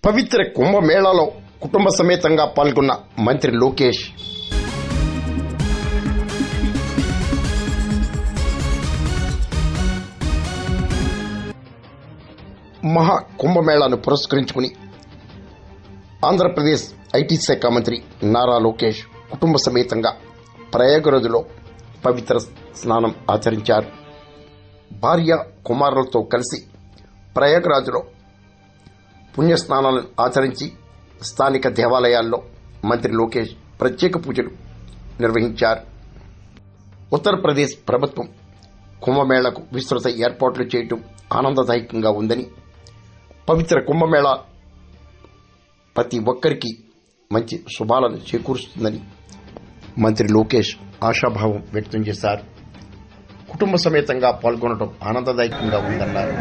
పవిత్ర కుంభమేళాలో కుటుంబ సమేతంగా పాల్గొన్న మంత్రి లోకేష్. మహా కుంభమేళాను పురస్కరించుకుని ఆంధ్రప్రదేశ్ ఐటీ శాఖ మంత్రి నారా లోకేష్ కుటుంబ సమేతంగా ప్రయాగరాజులో పవిత్ర స్నానం ఆచరించారు. భార్య కుమారులతో కలిసి ప్రయాగరాజులో పుణ్యస్నానాలను ఆచరించి స్థానిక దేవాలయాల్లో మంత్రి లోకేష్ ప్రత్యేక పూజలు నిర్వహించారు. ఉత్తరప్రదేశ్ ప్రభుత్వం కుంభమేళాకు విస్తృత ఏర్పాట్లు చేయటం ఆనందదాయకంగా ఉందని, పవిత్ర కుంభమేళా ప్రతి ఒక్కరికి మంచి శుభాలను చేకూరుస్తుందని మంత్రి లోకేష్ ఆశాభావం వ్యక్తం చేశారు. కుటుంబ సమేతంగా పాల్గొనడం ఆనందదాయకంగా ఉందన్నారు.